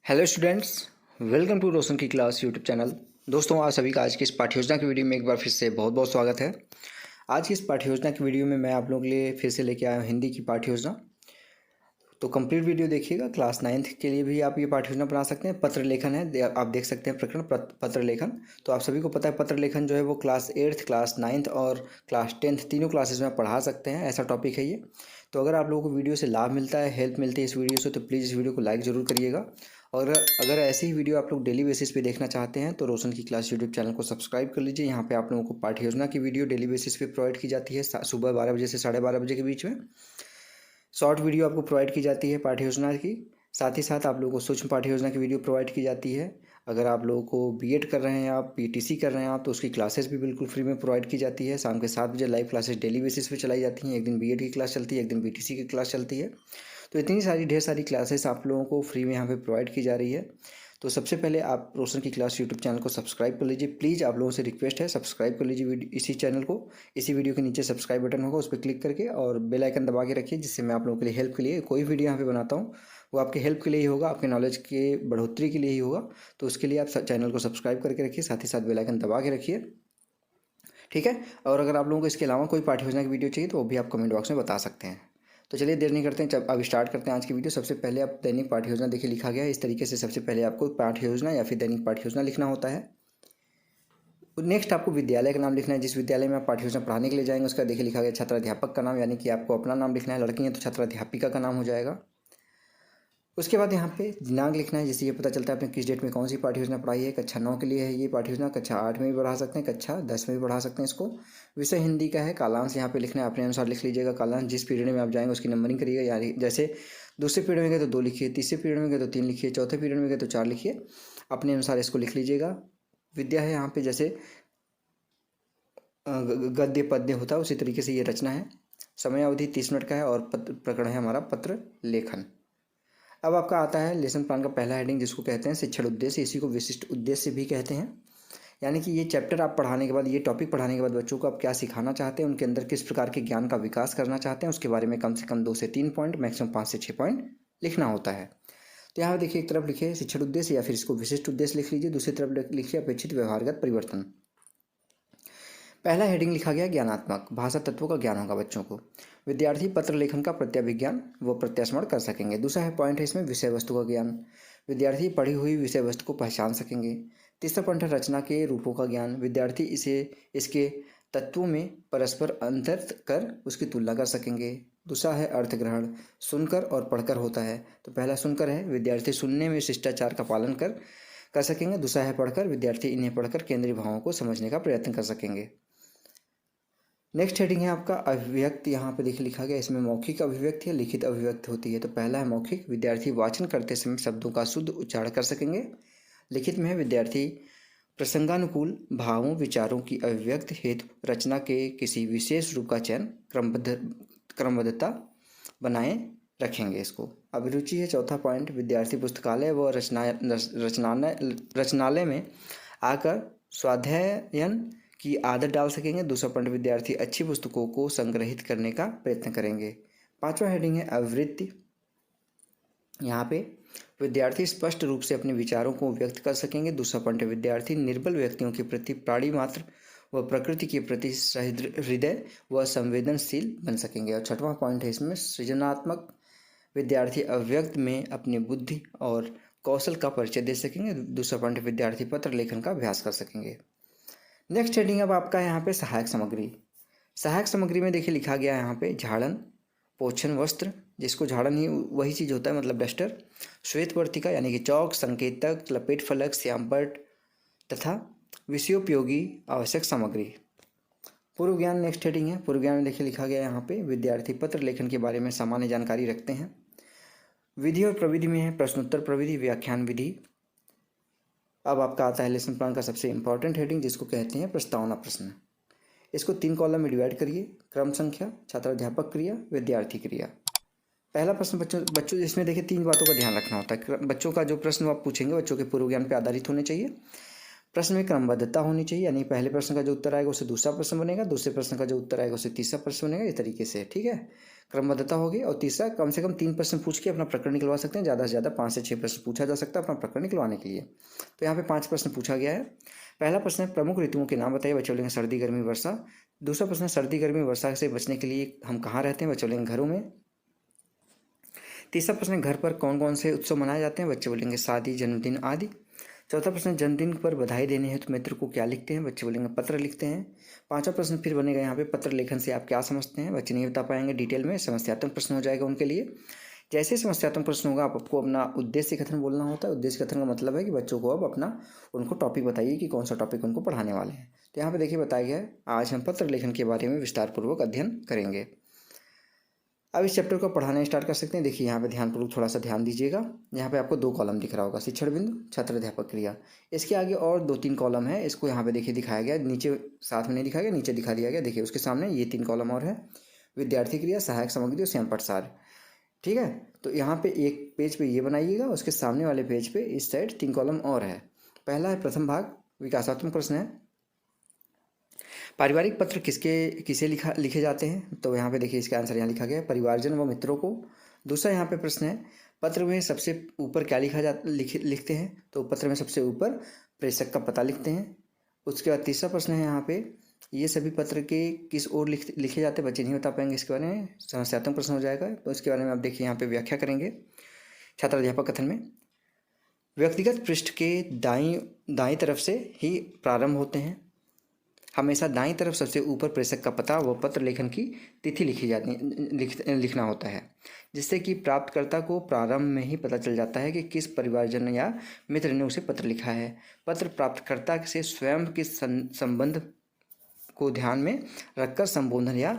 Hello students, welcome to रोशन की class YouTube channel. दोस्तों, आप सभी का आज की इस पाठ्य योजना की वीडियो में एक बार फिर से बहुत बहुत स्वागत है। आज की इस पाठ्य योजना की वीडियो में मैं आप लोगों के लिए फिर से लेके आया हूँ हिंदी की पाठ्य योजना। तो कंप्लीट वीडियो देखिएगा। क्लास 9th के लिए भी आप ये पाठ्य योजना बना सकते हैं। पत्र लेखन है, आप देख सकते हैं प्रकरण पत्र लेखन। तो आप सभी को पता है पत्र लेखन जो है वो क्लास 8th, क्लास 9th और क्लास 10th तीनों क्लासेज में पढ़ा सकते हैं, ऐसा टॉपिक है ये। तो अगर आप लोगों को वीडियो से लाभ मिलता है, हेल्प मिलती है इस वीडियो से, तो प्लीज़ इस वीडियो को लाइक ज़रूर करिएगा। और अगर ऐसे ही वीडियो आप लोग डेली बेसिस पे देखना चाहते हैं तो रोशन की क्लास यूट्यूब चैनल को सब्सक्राइब कर लीजिए। यहाँ पे आप लोगों को पाठ्य योजना की वीडियो डेली बेसिस पे प्रोवाइड की जाती है। सुबह 12 बजे से 12:30 बजे के बीच में शॉर्ट वीडियो आपको प्रोवाइड की जाती है पाठ्य योजना की। साथ ही साथ आप लोगों को सूक्ष्म पाठ्य योजना की वीडियो प्रोवाइड की जाती है। अगर आप लोगों को बीएड कर रहे हैं, आप पीटीसी कर रहे हैं आप, तो उसकी क्लासेस भी बिल्कुल फ्री में प्रोवाइड की जाती है। शाम के 7 बजे लाइव क्लासेस डेली बेसिस पे चलाई जाती हैं। एक दिन बीएड की क्लास चलती है, एक दिन पीटीसी की क्लास चलती है। तो इतनी सारी ढेर सारी क्लासेस आप लोगों को फ्री में यहाँ पे प्रोवाइड की जा रही है। तो सबसे पहले आप रोशन की क्लास यूट्यूब चैनल को सब्सक्राइब कर लीजिए। प्लीज़ आप लोगों से रिक्वेस्ट है, सब्सक्राइब कर लीजिए इसी चैनल को। इसी वीडियो के नीचे सब्सक्राइब बटन होगा, उस पर क्लिक करके और बेल आइकन दबा के रखिए, जिससे मैं आप लोगों के लिए हेल्प के लिए कोई वीडियो यहाँ पे बनाता हूँ वो आपके हेल्प के लिए ही होगा, आपके नॉलेज के बढ़ोतरी के लिए ही होगा। तो उसके लिए आप चैनल को सब्सक्राइब करके रखिए, साथ ही साथ बेल आइकन दबा के रखिए, ठीक है। और अगर आप लोगों को इसके अलावा कोई पाठ्य योजना की वीडियो चाहिए तो वो भी आप कमेंट बॉक्स में बता सकते हैं। तो चलिए देर नहीं करते हैं, अब स्टार्ट करते हैं आज की वीडियो। सबसे पहले आप दैनिक पाठ्य योजना देखिए, लिखा गया है इस तरीके से। सबसे पहले आपको पाठ्य योजना या फिर दैनिक पाठ्य योजना लिखना होता है। नेक्स्ट आपको विद्यालय का नाम लिखना है, जिस विद्यालय में आप पाठ्य योजना पढ़ाने के लिए जाएंगे उसका देखिए लिखा गया छात्राध्यापक का नाम, यानी कि आपको अपना नाम लिखना है। लड़की हैं तो छात्राध्यापिका का नाम हो जाएगा। उसके बाद यहाँ पे दिनांक लिखना है, जिससे ये पता चलता है आपने किस डेट में कौन सी पाठ्य योजना पढ़ाई है। कक्षा 9 के लिए है ये पाठ्य योजना, कक्षा 8 में भी बढ़ा सकते हैं, कक्षा 10 में भी बढ़ा सकते हैं इसको। विषय हिंदी का है। कालांश यहाँ पे लिखना है, अपने अनुसार लिख लीजिएगा। कालांश जिस पीरियड में आप जाएंगे उसकी नंबरिंग करिएगा, यानी जैसे दूसरे पीरियड में गए तो 2 लिखिए, तीसरे पीरियड में गए तो 3 लिखिए, चौथे पीरियड में गए तो 4 लिखिए। अपने अनुसार इसको लिख लीजिएगा। विद्या है यहाँ पे, जैसे गद्य पद्य होता है उसी तरीके से ये रचना है। समय अवधि 30 मिनट का है और प्रकरण है हमारा पत्र लेखन। अब आपका आता है लेसन प्लान का पहला हेडिंग, जिसको कहते हैं शिक्षण उद्देश्य। इसी को विशिष्ट उद्देश्य भी कहते हैं। यानी कि ये चैप्टर आप पढ़ाने के बाद, ये टॉपिक पढ़ाने के बाद बच्चों को आप क्या सिखाना चाहते हैं, उनके अंदर किस प्रकार के ज्ञान का विकास करना चाहते हैं, उसके बारे में कम से कम 2 से 3 पॉइंट, मैक्सिमम 5 से 6 पॉइंट लिखना होता है। तो यहाँ देखिए, एक तरफ लिखिए शिक्षण उद्देश्य या फिर इसको विशिष्ट उद्देश्य लिख लीजिए, दूसरी तरफ लिखिए अपेक्षित व्यवहारगत परिवर्तन। पहला हेडिंग लिखा गया ज्ञानात्मक, भाषा तत्वों का ज्ञान होगा बच्चों को। विद्यार्थी पत्र लेखन का प्रत्याभिज्ञान व प्रत्यास्मरण कर सकेंगे। दूसरा है पॉइंट है इसमें विषय वस्तु का ज्ञान। विद्यार्थी पढ़ी हुई विषय वस्तु को पहचान सकेंगे। तीसरा पॉइंट है रचना के रूपों का ज्ञान। विद्यार्थी इसके तत्वों में परस्पर अंतर कर उसकी तुलना कर सकेंगे। दूसरा है अर्थ ग्रहण, सुनकर और पढ़कर होता है। तो पहला सुनकर है, विद्यार्थी सुनने में शिष्टाचार का पालन कर सकेंगे। दूसरा है पढ़कर, विद्यार्थी इन्हें पढ़कर केंद्रीय भावों को समझने का प्रयत्न कर सकेंगे। नेक्स्ट हेडिंग है आपका अभिव्यक्ति। यहाँ पे देखिए लिखा गया, इसमें मौखिक अभिव्यक्ति है, लिखित अभिव्यक्ति होती है। तो पहला है मौखिक, विद्यार्थी वाचन करते समय शब्दों का शुद्ध उच्चारण कर सकेंगे। लिखित में है, विद्यार्थी प्रसंगानुकूल भावों विचारों की अभिव्यक्ति हेतु रचना के किसी विशेष रूप का चयन क्रमबद्धता बनाए रखेंगे इसको। अभिरुचि है चौथा पॉइंट, विद्यार्थी पुस्तकालय व रचनालय में आकर स्वाध्यायन की आदत डाल सकेंगे। दूसरा पॉइंट, विद्यार्थी अच्छी पुस्तकों को संग्रहित करने का प्रयत्न करेंगे। पांचवा हेडिंग है आवृत्ति। यहाँ पे विद्यार्थी स्पष्ट रूप से अपने विचारों को व्यक्त कर सकेंगे। दूसरा पॉइंट है, विद्यार्थी निर्बल व्यक्तियों के प्रति प्राणी मात्र व प्रकृति के प्रति सहृदय व संवेदनशील बन सकेंगे। और छठवां पॉइंट है इसमें सृजनात्मक, विद्यार्थी अव्यक्त में अपनी बुद्धि और कौशल का परिचय दे सकेंगे। दूसरा पॉइंट, विद्यार्थी पत्र लेखन का अभ्यास कर सकेंगे। नेक्स्ट हेडिंग अब आपका यहाँ पे सहायक सामग्री। सहायक सामग्री में देखिए लिखा गया है यहाँ पे झाड़न, पोषण वस्त्र, जिसको झाड़न ही वही चीज़ होता है, मतलब डस्टर, श्वेत वर्तिका यानी कि चौक, संकेतक, लपेट फलक, श्यामपट्ट तथा विषयोपयोगी आवश्यक सामग्री। पूर्व ज्ञान नेक्स्ट हेडिंग है। पूर्व ज्ञान में देखिए लिखा गया है यहाँ पे, विद्यार्थी पत्र लेखन के बारे में सामान्य जानकारी रखते हैं। विधि और प्रविधि में है प्रश्नोत्तर प्रविधि, व्याख्यान विधि। अब आपका आता है लेसन प्लान का सबसे इंपॉर्टेंट हेडिंग, जिसको कहते हैं प्रस्तावना प्रश्न। इसको 3 कॉलम में डिवाइड करिए, क्रम संख्या, छात्राध्यापक क्रिया, विद्यार्थी क्रिया। पहला प्रश्न बच्चों इसमें देखिए 3 बातों का ध्यान रखना होता है। बच्चों का जो प्रश्न आप पूछेंगे बच्चों के पूर्व ज्ञान पर आधारित होने चाहिए। प्रश्न में क्रमबद्धता होनी चाहिए, यानी पहले प्रश्न का जो उत्तर आएगा उससे दूसरा प्रश्न बनेगा, दूसरे प्रश्न का जो उत्तर आएगा उससे तीसरा प्रश्न बनेगा, इस तरीके से, ठीक है। क्रमबद्धता होगी। और तीसरा, कम से कम 3 प्रश्न पूछ के अपना प्रकरण निकलवा सकते हैं, ज़्यादा से ज़्यादा 5 से 6 प्रश्न पूछा जा सकता है अपना प्रकरण निकलवाने के लिए। तो यहाँ पे 5 प्रश्न पूछा गया है। पहला प्रश्न है, प्रमुख ऋतुओं के नाम बताइए। बच्चे बोलेंगे सर्दी, गर्मी, वर्षा। दूसरा प्रश्न है, सर्दी, गर्मी, वर्षा से बचने के लिए हम कहाँ रहते हैं। बच्चे बोलेंगे घरों में। तीसरा प्रश्न है, घर पर कौन कौन से उत्सव मनाए जाते हैं। बच्चे बोलेंगे शादी, जन्मदिन आदि। चौथा प्रश्न, जन्मदिन पर बधाई देने हेतु मित्र को क्या लिखते हैं। बच्चे बोलेंगे पत्र लिखते हैं। पांचवा प्रश्न फिर बनेगा यहाँ पे, पत्र लेखन से आप क्या समझते हैं। बच्चे नहीं बता पाएंगे डिटेल में, समस्यात्मक प्रश्न हो जाएगा उनके लिए। जैसे समस्यात्मक प्रश्न होगा आपको अपना उद्देश्य कथन बोलना होता है। उद्देश्य कथन का मतलब है कि बच्चों को अब अपना उनको टॉपिक बताइए कि कौन सा टॉपिक उनको पढ़ाने वाले हैं। तो यहाँ पे देखिए बताया गया है, आज हम पत्र लेखन के बारे में विस्तारपूर्वक अध्ययन करेंगे। अब इस चैप्टर को पढ़ाना स्टार्ट कर सकते हैं। देखिए यहाँ पे ध्यानपूर्वक थोड़ा सा ध्यान दीजिएगा। यहाँ पे आपको 2 कॉलम दिख रहा होगा, शिक्षण बिंदु, छात्र अध्यापक क्रिया। इसके आगे और 2-3 कॉलम है, इसको यहाँ पे देखिए दिखाया गया, नीचे साथ में नहीं दिखाया गया, नीचे दिखा दिया गया। देखिए उसके सामने ये 3 कॉलम और है, विद्यार्थी क्रिया, सहायक सामग्री और स्वयं पाठसार। ठीक है, तो यहाँ पे एक पेज पे ये बनाइएगा, उसके सामने वाले पेज पे इस साइड 3 कॉलम और है। पहला है प्रथम भाग, विकासात्मक प्रश्न है, पारिवारिक पत्र किसे लिखे जाते हैं। तो यहाँ पे देखिए इसका आंसर यहाँ लिखा गया है, परिवारजन व मित्रों को। दूसरा यहाँ पे प्रश्न है, पत्र में सबसे ऊपर क्या लिखते हैं। तो पत्र में सबसे ऊपर प्रेषक का पता लिखते हैं। उसके बाद तीसरा प्रश्न है यहाँ पे, ये सभी पत्र के किस ओर लिखे जाते हैं। बच्चे नहीं बता पाएंगे इसके बारे में, समस्यात्मक प्रश्न हो जाएगा। तो इसके बारे में आप देखिए यहाँ पे व्याख्या करेंगे छात्र अध्यापक कथन में। व्यक्तिगत पृष्ठ के दाईं तरफ से ही प्रारंभ होते हैं। हमेशा दाईं तरफ सबसे ऊपर प्रेषक का पता व पत्र लेखन की तिथि लिखना होता है, जिससे कि प्राप्तकर्ता को प्रारंभ में ही पता चल जाता है कि किस परिवारजन या मित्र ने उसे पत्र लिखा है। पत्र प्राप्तकर्ता से स्वयं के संबंध को ध्यान में रखकर संबोधन या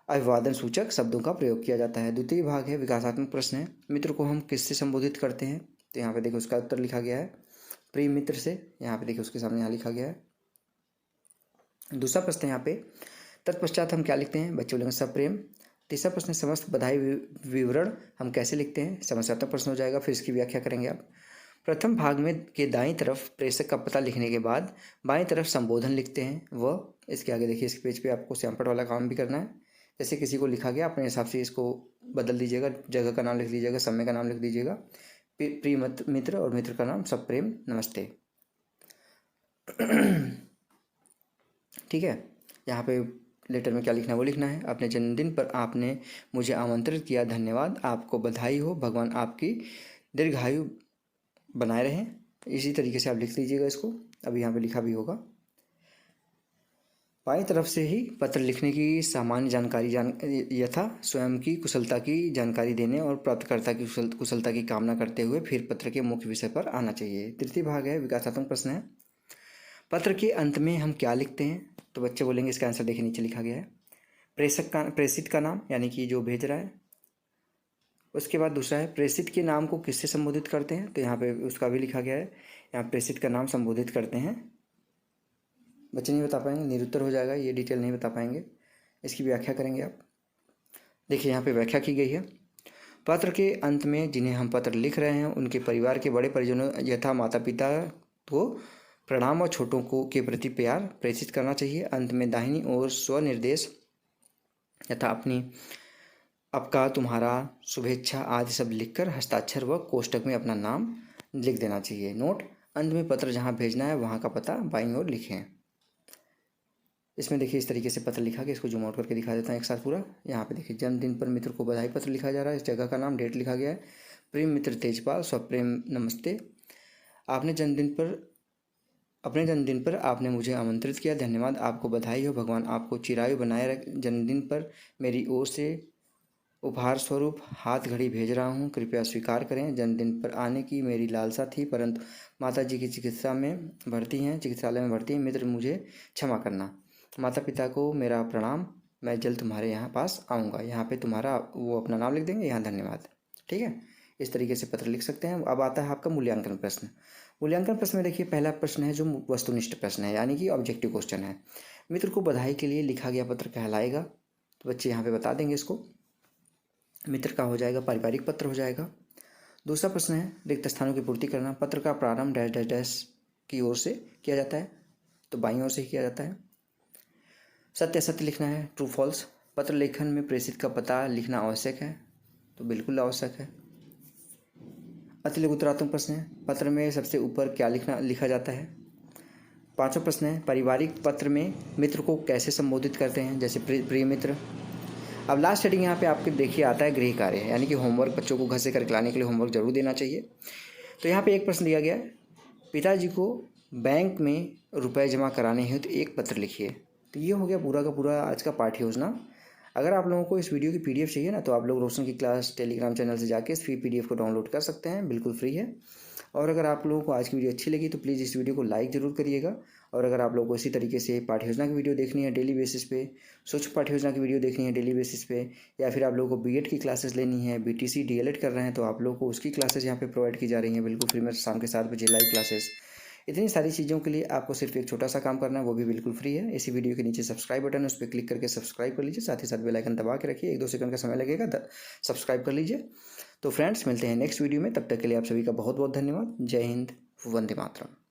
अभिवादन सूचक शब्दों का प्रयोग किया जाता है। द्वितीय भाग है, विकासात्मक प्रश्न है, मित्र को हम किससे संबोधित करते हैं। तो यहाँ पे देखिए उसका उत्तर लिखा गया है, प्रिय मित्र से। यहाँ पे देखिए उसके सामने यहाँ लिखा गया है। दूसरा प्रश्न यहाँ पे, तत्पश्चात हम क्या लिखते हैं। बच्चे बोलेंगे सप्रेम। तीसरा प्रश्न, समस्त बधाई विवरण हम कैसे लिखते हैं। समस्यात्मक प्रश्न हो जाएगा, फिर इसकी व्याख्या करेंगे आप। प्रथम भाग में के दाईं तरफ प्रेषक का पता लिखने के बाद बाईं तरफ संबोधन लिखते हैं। वह इसके आगे देखिए इस पेज पे आपको सैंपल वाला काम भी करना है। जैसे किसी को लिखा गया, अपने हिसाब से इसको बदल दीजिएगा, जगह का नाम लिख दीजिएगा, समय का नाम लिख दीजिएगा, प्रिय मित्र और मित्र का नाम सप्रेम, नमस्ते। ठीक है, यहाँ पे लेटर में क्या लिखना है वो लिखना है। अपने जन्मदिन पर आपने मुझे आमंत्रित किया, धन्यवाद, आपको बधाई हो, भगवान आपकी दीर्घायु बनाए रहें। इसी तरीके से आप लिख लीजिएगा इसको, अभी यहाँ पे लिखा भी होगा। बाईं तरफ से ही पत्र लिखने की सामान्य जानकारी यथा स्वयं की कुशलता की जानकारी देने और प्राप्तकर्ता की कुशलता की कामना करते हुए फिर पत्र के मुख्य विषय पर आना चाहिए। तृतीय भाग है, विकासात्मक प्रश्न है, पत्र के अंत में हम क्या लिखते हैं। तो बच्चे बोलेंगे इसका आंसर देखिए नीचे लिखा गया है, प्रेषित का नाम, यानी कि जो भेज रहा है। उसके बाद दूसरा है, प्रेषित के नाम को किससे संबोधित करते हैं। तो यहाँ पे उसका भी लिखा गया है, यहाँ प्रेषित का नाम संबोधित करते हैं। बच्चे नहीं बता पाएंगे, निरुत्तर हो जाएगा, ये डिटेल नहीं बता पाएंगे, इसकी व्याख्या करेंगे आप। देखिए यहाँ पे व्याख्या की गई है, पत्र के अंत में जिन्हें हम पत्र लिख रहे हैं उनके परिवार के बड़े परिजनों यथा माता पिता को प्रणाम और छोटों को के प्रति प्यार प्रेषित करना चाहिए। अंत में दाहिनी ओर स्वनिर्देश यथा अपनी, आपका, तुम्हारा, शुभेच्छा आदि सब लिखकर हस्ताक्षर व कोष्टक में अपना नाम लिख देना चाहिए। नोट, अंत में पत्र जहाँ भेजना है वहाँ का पता बाईं ओर लिखें। इसमें देखिए इस तरीके से पत्र लिखा गया, इसको जूम आउट करके दिखा देता हूँ एक साथ पूरा। यहाँ पे देखिए जन्मदिन पर मित्र को बधाई पत्र लिखा जा रहा है, इस जगह का नाम, डेट लिखा गया है, प्रेम मित्र तेजपाल, स्वप्रेम नमस्ते। अपने जन्मदिन पर आपने मुझे आमंत्रित किया, धन्यवाद, आपको बधाई हो, भगवान आपको चिरायु बनाए रख। जन्मदिन पर मेरी ओर से उपहार स्वरूप हाथ घड़ी भेज रहा हूँ, कृपया स्वीकार करें। जन्मदिन पर आने की मेरी लालसा थी, परंतु माताजी की चिकित्सालय में भर्ती हैं। मित्र, मुझे क्षमा करना। माता पिता को मेरा प्रणाम, मैं जल्द तुम्हारे यहाँ पास आऊँगा। यहाँ पे तुम्हारा वो अपना नाम लिख देंगे, यहाँ धन्यवाद। ठीक है, इस तरीके से पत्र लिख सकते हैं। अब आता है आपका मूल्यांकन प्रश्न। मूल्यांकन प्रश्न में देखिए पहला प्रश्न है जो वस्तुनिष्ठ प्रश्न है, यानी कि ऑब्जेक्टिव क्वेश्चन है। मित्र को बधाई के लिए लिखा गया पत्र कहलाएगा। तो बच्चे यहाँ पे बता देंगे इसको। मित्र का हो जाएगा पारिवारिक पत्र हो जाएगा। दूसरा प्रश्न है रिक्त स्थानों की पूर्ति करना। पत्र का प्रारंभ डैश डैश डैश की ओर से किया जाता है, तो बाईं ओर से ही किया जाता है। सत्य असत्य लिखना है, ट्रू फॉल्स। पत्र लेखन में प्रेषित का पता लिखना आवश्यक है, तो बिल्कुल आवश्यक है। अति लघुतरात्मक प्रश्न है, पत्र में सबसे ऊपर क्या लिखा जाता है। पांचवा प्रश्न है, पारिवारिक पत्र में मित्र को कैसे संबोधित करते हैं, जैसे प्रिय मित्र। अब लास्ट हेडिंग यहाँ पे आपके देखिए आता है गृह कार्य, यानी कि होमवर्क, बच्चों को घर से करके लाने के लिए होमवर्क जरूर देना चाहिए। तो यहाँ पे एक प्रश्न दिया गया है, पिताजी को बैंक में रुपए जमा कराने हेतु एक पत्र लिखिए। तो ये हो गया पूरा का पूरा आज का पाठ्य योजना। अगर आप लोगों को इस वीडियो की पीडीएफ चाहिए ना, तो आप लोग रोशन की क्लास टेलीग्राम चैनल से जाके इस पीडीएफ को डाउनलोड कर सकते हैं, बिल्कुल फ्री है। और अगर आप लोगों को आज की वीडियो अच्छी लगी तो प्लीज़ इस वीडियो को लाइक ज़रूर करिएगा। और अगर आप लोगों को इसी तरीके से पाठ्य योजना की वीडियो देखनी है डेली बेसिस पे, स्वच्छ पाठ्य योजना की वीडियो देखनी है डेली बेसिस पे, या फिर आप लोगों को बीएड की क्लासेस लेनी है, बीटीसी डीएलएड कर रहे हैं, तो आप लोगों को उसकी क्लासेस यहाँ पे प्रोवाइड की जा रही हैं बिल्कुल फ्री में, शाम के 7 बजे लाइव क्लासेस। इतनी सारी चीज़ों के लिए आपको सिर्फ एक छोटा सा काम करना है, वो भी बिल्कुल फ्री है। इसी वीडियो के नीचे सब्सक्राइब बटन है, उस पर क्लिक करके सब्सक्राइब कर लीजिए, साथ ही साथ बेल आइकन दबा के रखिए, 1-2 सेकंड का समय लगेगा, सब्सक्राइब कर लीजिए। तो फ्रेंड्स, मिलते हैं नेक्स्ट वीडियो में, तब तक के लिए आप सभी का बहुत बहुत धन्यवाद। जय हिंद, वंदे मातरम।